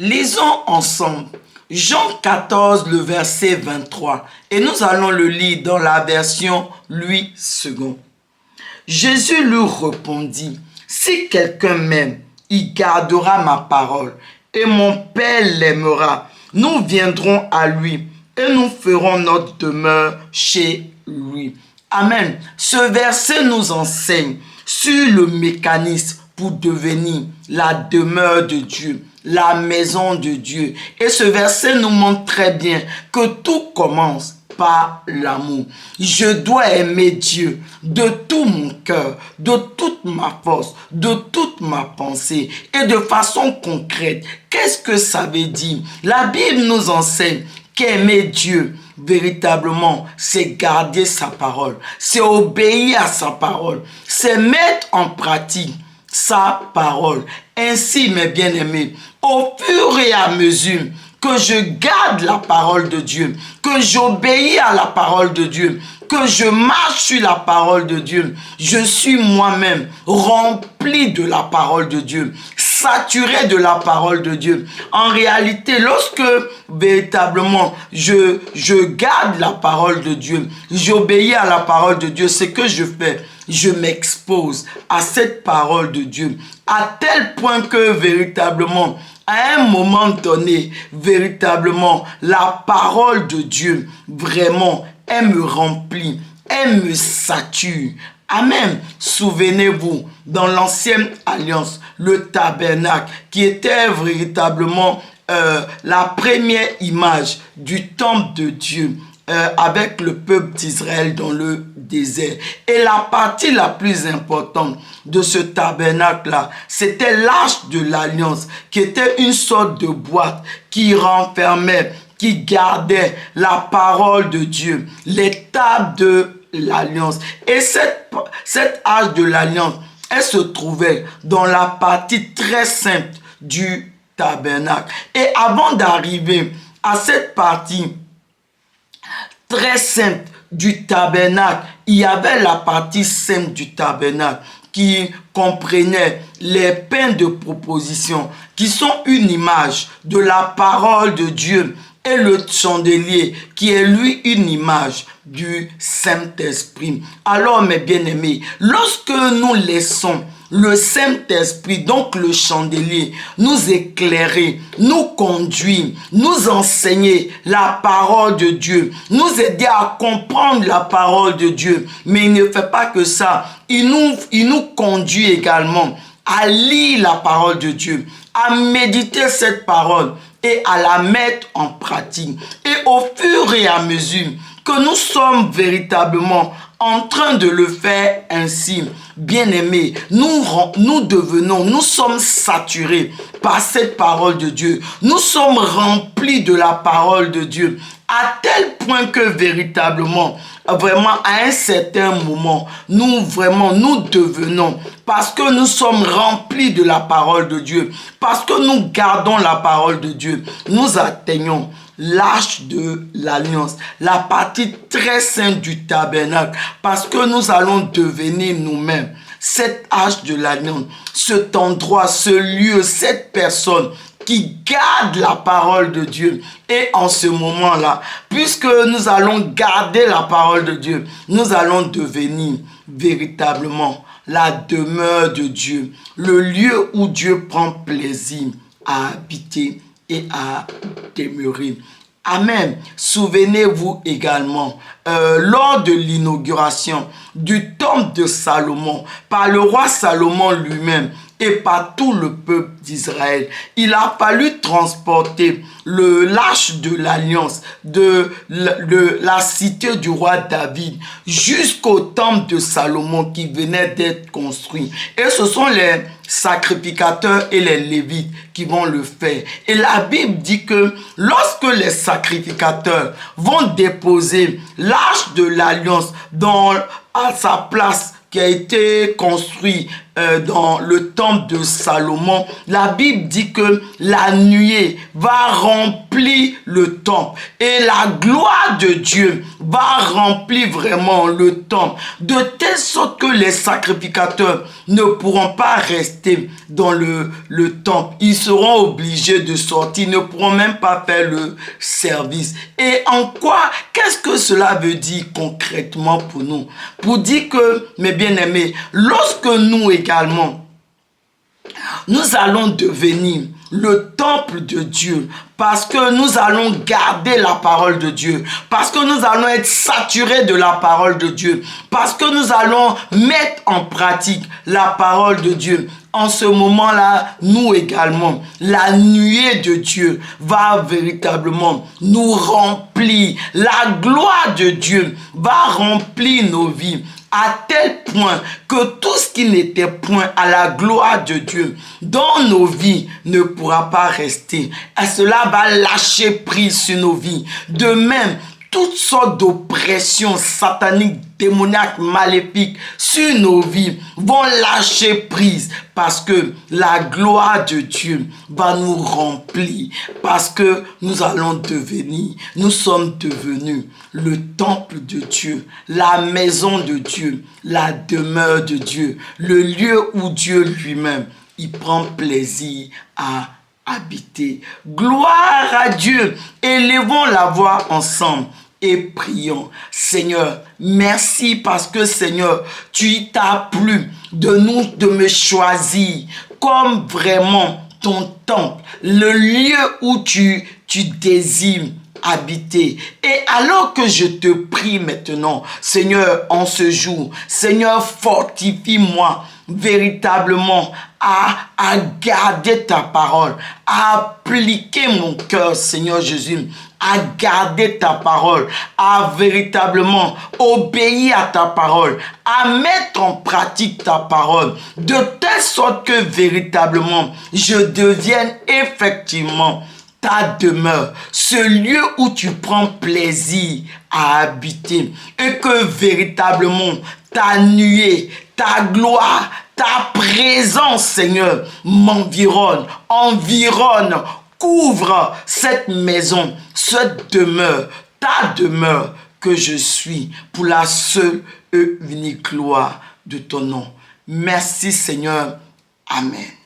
Lisons ensemble Jean 14, le verset 23, et nous allons le lire dans la version Louis II. Jésus lui répondit, « Si quelqu'un m'aime, il gardera ma parole, et mon Père l'aimera. Nous viendrons à lui, et nous ferons notre demeure chez lui. » Amen. Ce verset nous enseigne sur le mécanisme pour devenir la demeure de Dieu, la maison de Dieu. Et ce verset nous montre très bien que tout commence par l'amour. Je dois aimer Dieu de tout mon cœur, de toute ma force, de toute ma pensée et de façon concrète. Qu'est-ce que ça veut dire? La Bible nous enseigne qu'aimer Dieu, véritablement, c'est garder sa parole, c'est obéir à sa parole, c'est mettre en pratique sa parole. Ainsi, mes bien-aimés, au fur et à mesure que je garde la parole de Dieu, que j'obéis à la parole de Dieu, que je marche sur la parole de Dieu, je suis moi-même rempli de la parole de Dieu, saturé de la parole de Dieu. En réalité, lorsque véritablement je garde la parole de Dieu, j'obéis à la parole de Dieu, ce que je fais, je m'expose à cette parole de Dieu, à tel point que véritablement, à un moment donné, véritablement, la parole de Dieu, vraiment, elle me remplit, elle me sature. Amen. Souvenez-vous, dans l'ancienne alliance, le tabernacle, qui était véritablement la première image du temple de Dieu, avec le peuple d'Israël dans le désert. Et la partie la plus importante de ce tabernacle-là, c'était l'arche de l'alliance, qui était une sorte de boîte qui renfermait, qui gardait la parole de Dieu, les tables de l'alliance. Et cette arche de l'alliance, elle se trouvait dans la partie très sainte du tabernacle. Et avant d'arriver à cette partie très sainte du tabernacle, il y avait la partie sainte du tabernacle qui comprenait les pains de proposition, qui sont une image de la parole de Dieu, et le chandelier, qui est lui une image du Saint-Esprit. Alors, mes bien-aimés, lorsque nous laissons le Saint-Esprit, donc le chandelier, nous éclairer, nous conduire, nous enseigner la parole de Dieu, nous aider à comprendre la parole de Dieu, mais il ne fait pas que ça, il nous conduit également à lire la parole de Dieu, à méditer cette parole et à la mettre en pratique. Et au fur et à mesure que nous sommes véritablement en train de le faire ainsi, bien-aimés, nous sommes saturés par cette parole de Dieu. Nous sommes remplis de la parole de Dieu, à tel point que véritablement, vraiment à un certain moment, nous devenons, parce que nous sommes remplis de la parole de Dieu, parce que nous gardons la parole de Dieu, nous atteignons l'arche de l'alliance, la partie très sainte du tabernacle, parce que nous allons devenir nous-mêmes cette arche de l'alliance, cet endroit, ce lieu, cette personne qui garde la parole de Dieu. Et en ce moment-là, puisque nous allons garder la parole de Dieu, nous allons devenir véritablement la demeure de Dieu, le lieu où Dieu prend plaisir à habiter et à demeurer. Amen. Souvenez-vous également, lors de l'inauguration du temple de Salomon, par le roi Salomon lui-même et par tout le peuple d'Israël, il a fallu transporter l'arche de l'alliance de la cité du roi David jusqu'au temple de Salomon qui venait d'être construit. Et ce sont les sacrificateurs et les lévites qui vont le faire. Et la Bible dit que lorsque les sacrificateurs vont déposer l'arche de l'alliance à sa place qui a été construite dans le temple de Salomon, la Bible dit que la nuée va remplir le temple et la gloire de Dieu va remplir vraiment le temple, de telle sorte que les sacrificateurs ne pourront pas rester dans le temple. Ils seront obligés de sortir, ils ne pourront même pas faire le service. Et en quoi, qu'est-ce que cela veut dire concrètement pour nous? Pour dire que, mes bien-aimés, lorsque nous également, nous allons devenir le temple de Dieu parce que nous allons garder la parole de Dieu, parce que nous allons être saturés de la parole de Dieu, parce que nous allons mettre en pratique la parole de Dieu. En ce moment-là, nous également, la nuée de Dieu va véritablement nous remplir. La gloire de Dieu va remplir nos vies à tel point que tout ce qui n'était point à la gloire de Dieu dans nos vies ne pourra pas rester. Et cela va lâcher prise sur nos vies. De même, toutes sortes d'oppressions sataniques, démoniaques, maléfiques sur nos vies vont lâcher prise parce que la gloire de Dieu va nous remplir, parce que nous allons devenir, nous sommes devenus le temple de Dieu, la maison de Dieu, la demeure de Dieu, le lieu où Dieu lui-même, il prend plaisir à habiter. Gloire à Dieu. Élevons la voix ensemble et prions. Seigneur, merci parce que Seigneur, tu t'as plu de me choisir comme vraiment ton temple, le lieu où tu désires habiter. Et alors que je te prie maintenant, Seigneur, en ce jour, Seigneur, fortifie-moi véritablement à garder ta parole, à appliquer mon cœur, Seigneur Jésus, à garder ta parole, à véritablement obéir à ta parole, à mettre en pratique ta parole, de telle sorte que véritablement je devienne effectivement ta demeure, ce lieu où tu prends plaisir à habiter, et que véritablement ta nuée, ta gloire, ta présence, Seigneur, m'environne, couvre cette maison, cette demeure, ta demeure que je suis, pour la seule et unique gloire de ton nom. Merci, Seigneur. Amen.